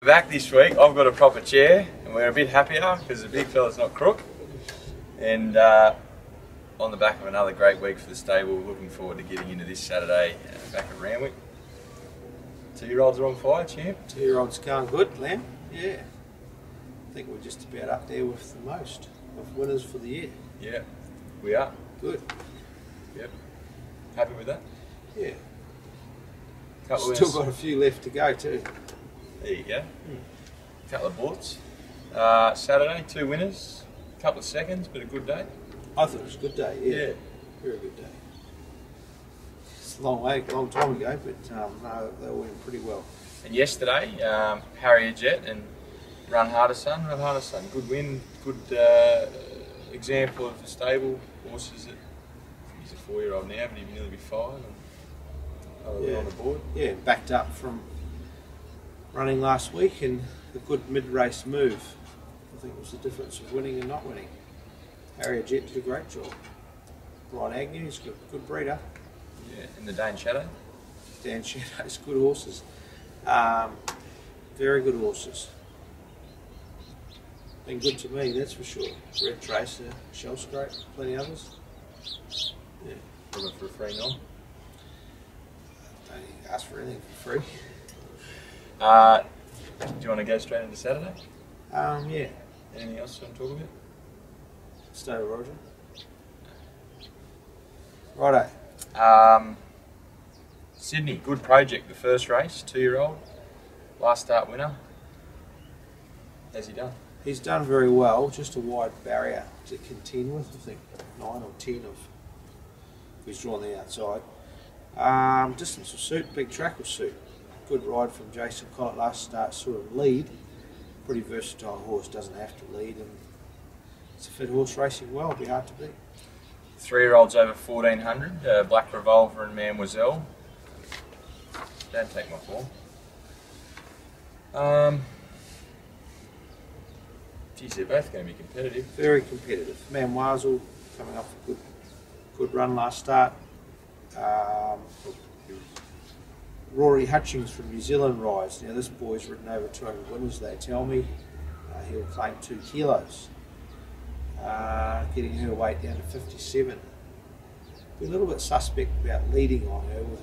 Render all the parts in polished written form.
Back this week, I've got a proper chair and we're a bit happier because the big fella's not crook. And on the back of another great week for the stable, looking forward to getting into this Saturday back at Randwick. 2-year-olds are on fire, champ. 2-year-olds going good, Lamb. Yeah. I think we're just about up there with the most of winners for the year. Yeah, we are. Good. Yep. Happy with that? Yeah. Still got a few left to go too. There you go. A couple of bullets. Saturday, 2 winners, a couple of seconds, but a good day. I thought it was a good day, yeah. Very good day. It's a long time ago, but no, they all went pretty well. And yesterday, Harrier Jet and Run Harder Son, good win, good example of the stable horses that he's a 4-year-old now, but he'll nearly be 5. And on the board. Yeah, backed up from running last week and a good mid-race move. I think it was the difference of winning and not winning. Harrier Jet did a great job. Brian Agnew's good breeder. Yeah, and the Dane Shadow. Dan Shadow's good horses. Very good horses. Been good to me, that's for sure. Red Tracer, Shell Scrape, plenty others. Yeah. Looking for a free nom. Don't ask for anything for free. Do you want to go straight into Saturday? Yeah. Anything else you want to talk about? Stay with Roger. Righto. Sydney, good project, the first race, 2-year-old, last start winner. How's he done? He's done very well, just a wide barrier to contend with, I think 9 or 10 of he's drawn the outside. Distance will suit, big track will suit. Good ride from Jason Collett last start, sort of lead. Pretty versatile horse, doesn't have to lead, and it's a fit horse racing well, it'll be hard to beat. 3-year-olds over 1400, Black Revolver and Mademoiselle. Don't take my form. Geez, they're both going to be competitive. Very competitive. Mademoiselle coming off a good run last start. Rory Hutchings from New Zealand rides. Now this boy's ridden over 200 winners, they tell me. He'll claim 2 kilos. Getting her weight down to 57. Be a little bit suspect about leading on her with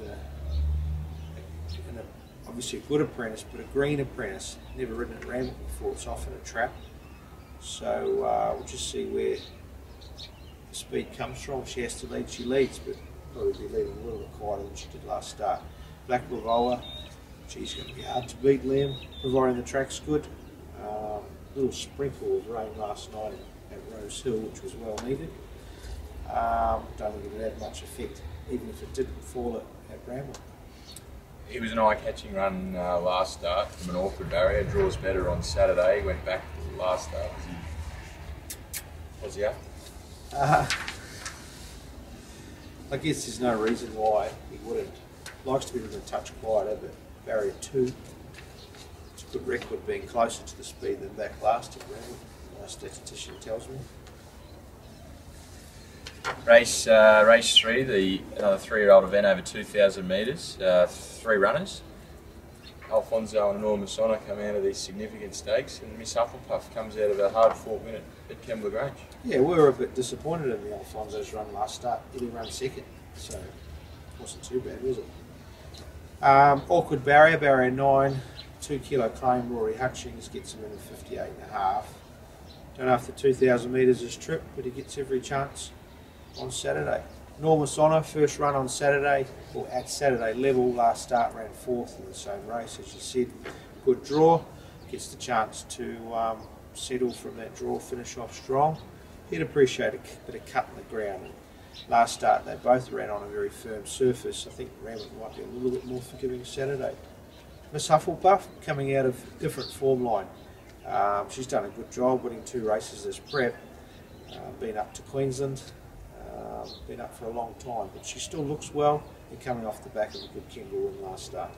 obviously a good apprentice, but a green apprentice. Never ridden at Randwick before, it's often a trap. So we'll just see where the speed comes from. She has to lead, she leads, but probably be leading a little bit quieter than she did last start. Black Revolver, she's going to be hard to beat, Liam, providing the track's good. Little sprinkle of rain last night at Rose Hill, which was well needed. Don't think it would have much effect, even if it didn't fall at Randwick. It was an eye-catching run last start from an awkward barrier. Draws better on Saturday. He went back to the last start. Was he up? I guess there's no reason why he wouldn't. Likes to be a touch quieter, but barrier 2. It's a good record being closer to the speed than back last at Randwick, my statistician tells me. Race 3, another 3-year-old event over 2,000 metres, 3 runners. Alfonso and Enormous Honour come out of these significant stakes, and Miss Hufflepuff comes out of a hard-fought win at Kembla Grange. Yeah, we were a bit disappointed in the Alfonso's run last start. He ran second, so it wasn't too bad, was it? Awkward barrier, barrier 9, 2 kilo claim. Rory Hutchings gets him in at 58.5. Don't know if the 2,000 metres is tripped, but he gets every chance on Saturday. Enormous Honour, first run on Saturday, or at Saturday level, last start ran 4th in the same race, as you said. Good draw, gets the chance to settle from that draw, finish off strong. He'd appreciate a bit of cut in the ground. And last start they both ran on a very firm surface. I think Randwick might be a little bit more forgiving Saturday. Miss Hufflepuff coming out of different form line. She's done a good job winning 2 races as prep, been up to Queensland. Been up for a long time, but she still looks well and coming off the back of a good Kendall win last start.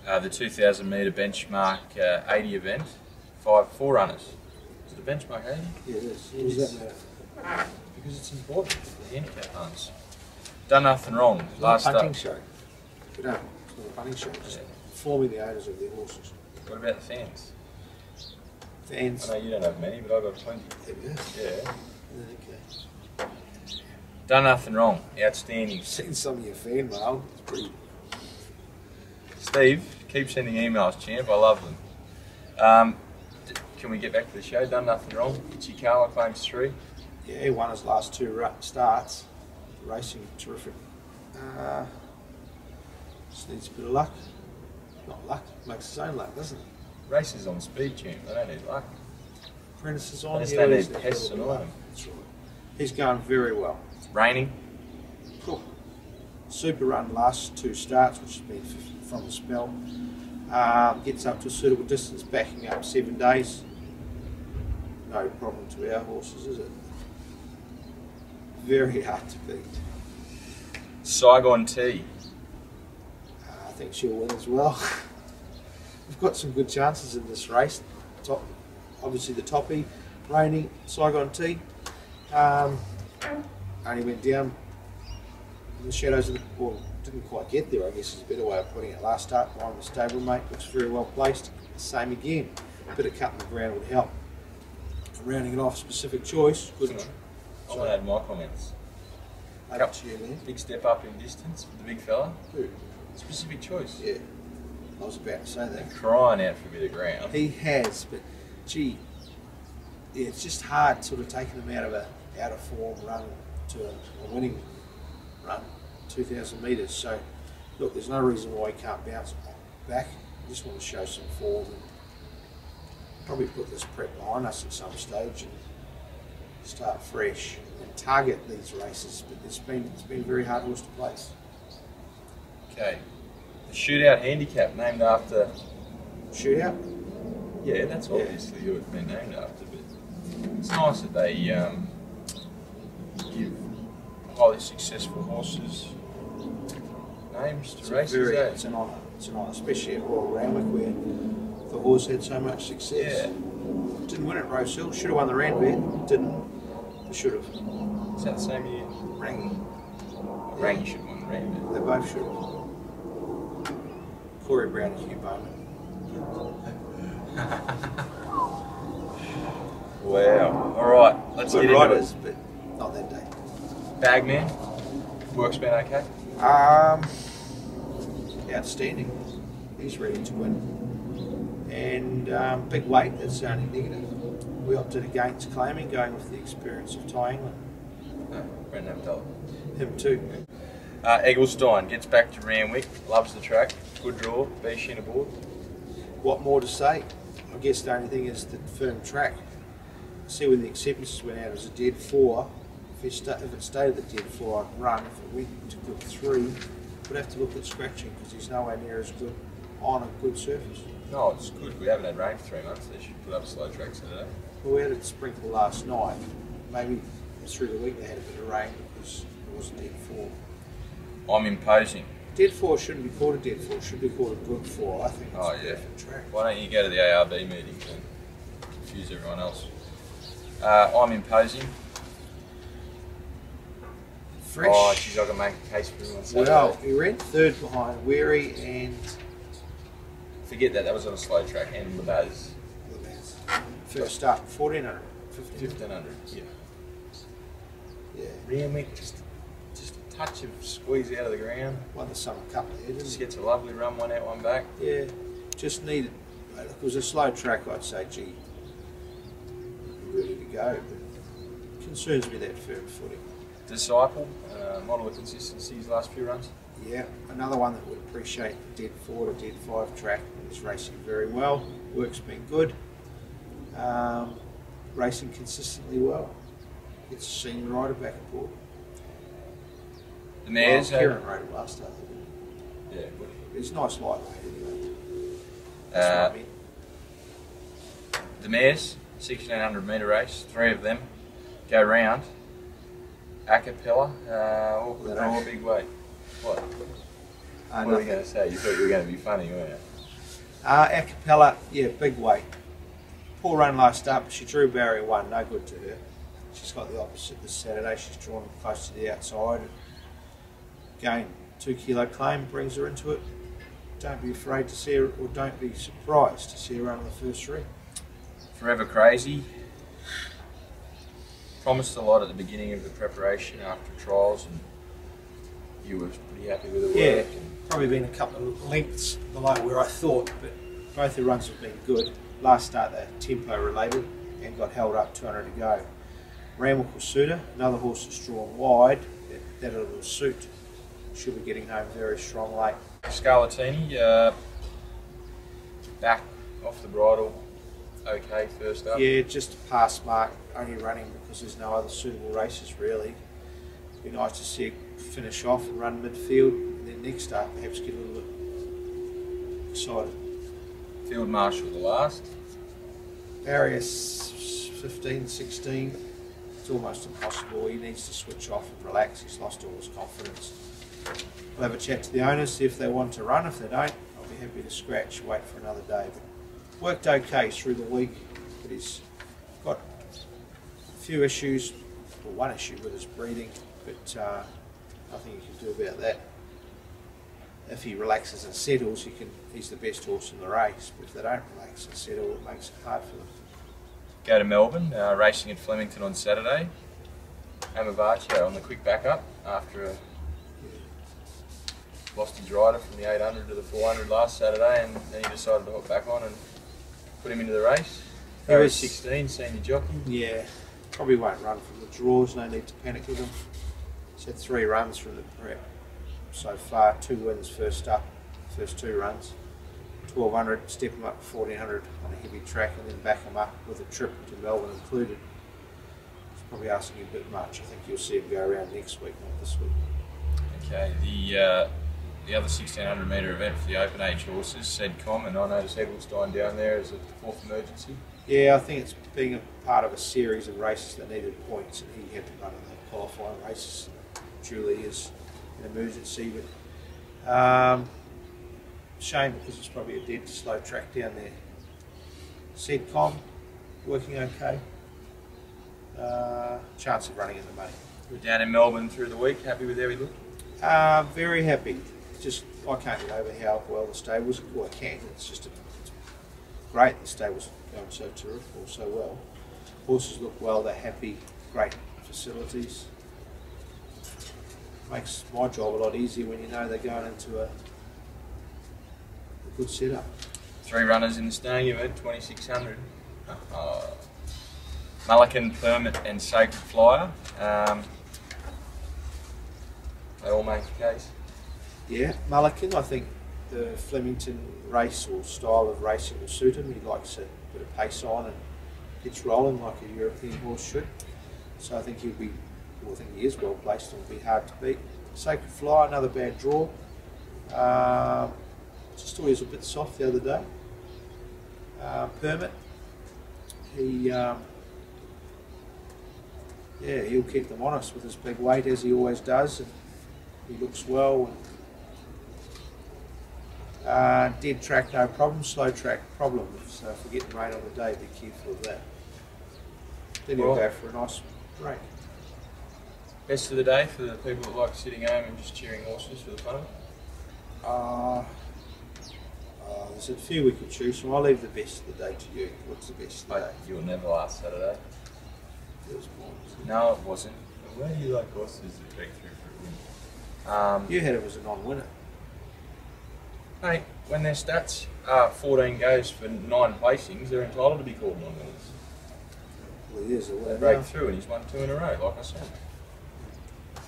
The 2,000 metre benchmark 80 event, 4 runners. Is it a benchmark 80? Yeah, it is. What does that matter? Because it's important for the handicap hunts. Done nothing wrong. It's not a punting show. We don't. It's not a punting show. Just informing the owners of their horses. What about the fans? Fans. I know you don't have many, but I've got plenty. Yeah. Okay. Done nothing wrong. Outstanding. I've seen some of your fan mail. It's pretty. Steve, keep sending emails, champ. I love them. Can we get back to the show? Done nothing wrong. Ichikawa claims 3. Yeah, he won his last 2 starts. Racing terrific. Just needs a bit of luck. Not luck, makes his own luck, doesn't it? Races on speed, champ. They don't need luck. Apprentices on. They just don't need pests and all. That's right. He's going very well. It's raining. Cool. Super run last 2 starts, which has been from the spell. Gets up to a suitable distance, backing up 7 days. No problem to our horses, is it? Very hard to beat. Saigon Tea. I think she'll win as well. We've got some good chances in this race. Obviously the toppy, Rainy, Saigon Tea. Only went down in the shadows of the, well, didn't quite get there, I guess is a better way of putting it. Last start behind the stablemate, looks very well placed. Same again, a bit of cut in the ground would help. Rounding it off, specific choice. Good. I want to add my comments. Up to you, man. Big step up in distance for the big fella. Who? Specific choice. Yeah, I was about to say that. Crying out for a bit of ground. He has, but gee, yeah, it's just hard sort of taking him out of form run to a winning run, 2,000 metres. So look, there's no reason why he can't bounce back. I just want to show some form and probably put this prep behind us at some stage and start fresh and target these races. But it's been very hard horse to place. Okay, the shootout handicap named after. Shootout? Yeah, that's obviously who it's been named after. But it's nice that they give highly successful horses names to races. It's an honour. It's an honour, especially at Royal Randwick where the horse had so much success. Yeah. Didn't win at Rose Hill. Should have won the Randwick. Didn't. Should have. Is that the same year? Rangy. Rangy should have won the Randwick. They both should have. Corey Brown and Hugh Bowman. Wow. All right, let's Good get into riders, it. but not that day. Bagman, work's been okay. Outstanding. He's ready to win. And big weight, that's the only negative. We opted against claiming, going with the experience of Ty England. No, Brendan Abdullah. Him too. Egglestein gets back to Randwick, loves the track, good draw, B-Shin aboard. What more to say? I guess the only thing is the firm track. See when the acceptances went out as a dead 4. If it stayed at the dead 4, I can run. If it went to good 3, we'd have to look at scratching because he's nowhere near as good on a good surface. No, it's good. We haven't had rain for 3 months. They should put up a slow track Saturday. Well, we had it sprinkle last night. Maybe through the week they had a bit of rain because it wasn't dead 4. I'm imposing. Dead 4 shouldn't be called a dead 4, it should be called a good 4. I think it's a perfect track. Why don't you go to the ARB meetings and confuse everyone else? I'm imposing. Fresh. Oh, geez, I've got to make a case for him on Saturday. Well, he ran 3rd behind Weary and Forget that was on a slow track, and Labaz. first start, 1400. 1500, yeah. Yeah. Randwick, just a touch of squeeze out of the ground. Won the Summer Cup there, didn't Just he? gets a lovely run, one out, one back. Yeah, just needed. If it was a slow track, I'd say, gee, ready to go. But concerns me that firm footing. Disciple, model of consistency his last few runs. Yeah, another one that would appreciate the dead 4 to dead 5 track. He's racing very well. Work's been good. Racing consistently well. Gets a senior rider back aboard. The mares. Kieran rode him last start. Yeah. He's a nice lightweight anyway. The mares, 1600 metre race, 3 of them go round. A cappella, awkward draw, big weight. What? What were you going to say? You thought you were going to be funny, weren't you? A cappella, yeah, big weight. Poor run last start, but she drew barrier 1, no good to her. She's got the opposite this Saturday. She's drawn close to the outside. Again, 2 kilo claim brings her into it. don't be afraid to see her, or don't be surprised to see her run on the first ring. Forever Crazy. Promised a lot at the beginning of the preparation after trials, and you were pretty happy with the Yeah, work. probably been a couple of lengths below where I thought, but both the runs have been good. Last start they're tempo related and got held up 200 to go. Randwick will suit her. Another horse that's drawn wide, that will suit. She'll be getting home very strong late. Scarlatini, back off the bridle, okay first up. Yeah, just a pass mark, only running because there's no other suitable races really. It'd be nice to see her finish off and run midfield, and then next up perhaps get a little bit excited. Field Marshal the last. Barrier 15, 16, it's almost impossible. He needs to switch off and relax. He's lost all his confidence. We'll have a chat to the owners, see if they want to run. If they don't, I'll be happy to scratch, wait for another day. But worked okay through the week, but he's got a few issues, or one issue with his breathing, but nothing you can do about that. If he relaxes and settles, he's the best horse in the race. But if they don't relax and settle, it makes it hard for them. Go to Melbourne, racing at Flemington on Saturday. Amavacio on the quick backup after lost his rider from the 800 to the 400 last Saturday, and then he decided to hop back on and put him into the race. He was 16, senior jockey. Yeah, probably won't run from the draws, no need to panic with him. He's had 3 runs from the prep so far, 2 wins first up, first 2 runs. 1200, step him up to 1400 on a heavy track, and then back him up with a trip to Melbourne included. It's probably asking a bit much. I think you'll see him go around next week, not this week. Okay, the other 1600 metre event for the open age horses, Sedcom, and I noticed Edelstein down there as a 4th emergency. Yeah, I think it's being a part of a series of races that needed points, and he had to run in the qualifying races. Truly is an emergency, but shame because it's probably a dead slow track down there. Sedcom, working okay. Chance of running in the money. We're down in Melbourne through the week, happy with how we look? Very happy. Just I can't get over how well the stables. Well, I can. It's just it's great. The stables going so terrific, or so well. Horses look well. They're happy. Great facilities. Makes my job a lot easier when you know they're going into a good setup. 3 runners in the staying event, 2600. Mullican, Permit, and Sacred Flyer. They all make the case. Yeah, Mullican, I think the Flemington race or style of racing will suit him. He likes a bit of pace on and gets rolling like a European horse should. So I think he'll be, well, I think he is well placed and will be hard to beat. Sacred Flyer, another bad draw. Just thought he was a bit soft the other day. Permit, he'll keep them honest with his big weight as he always does. And he looks well. Dead track, no problem. Slow track, problem. So if we're getting rain on the day, be careful of that. Then he'll go for a nice break. Best of the day for the people that like sitting home and just cheering horses for the fun of it? There's a few we could choose from. I'll leave the best of the day to you. What's the best of the day? You were never last Saturday. It was mine, wasn't it? No, it wasn't. Where do you like horses that break through for a win? You had it as a non-winner. Mate, when their stats are 14 goes for 9 placings, they're entitled to be called non-winners. Well, he is. They break through and he's won 2 in a row, like I said.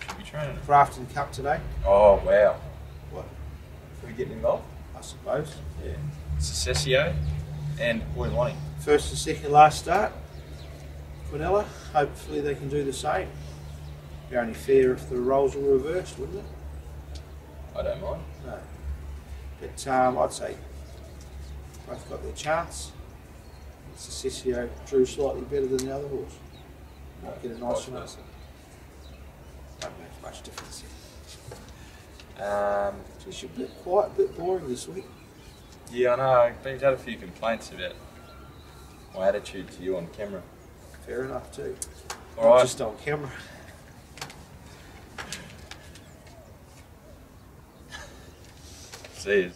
Should be training him. Grafton Cup today. Oh, wow. What? Are we getting involved? I suppose. Yeah. Secessio and Boy Lonnie. First and second last start. Quinella. Hopefully they can do the same. Be only fair if the roles were reversed, wouldn't it? I don't mind. No. But I'd say both got their chance. Secessio drew slightly better than the other horse. Might get a nice one. Don't make much difference here. Just a bit quiet, a bit boring this week. Yeah, I know. We've had a few complaints about my attitude to you on camera. Fair enough too. All Not right. just on camera. See you.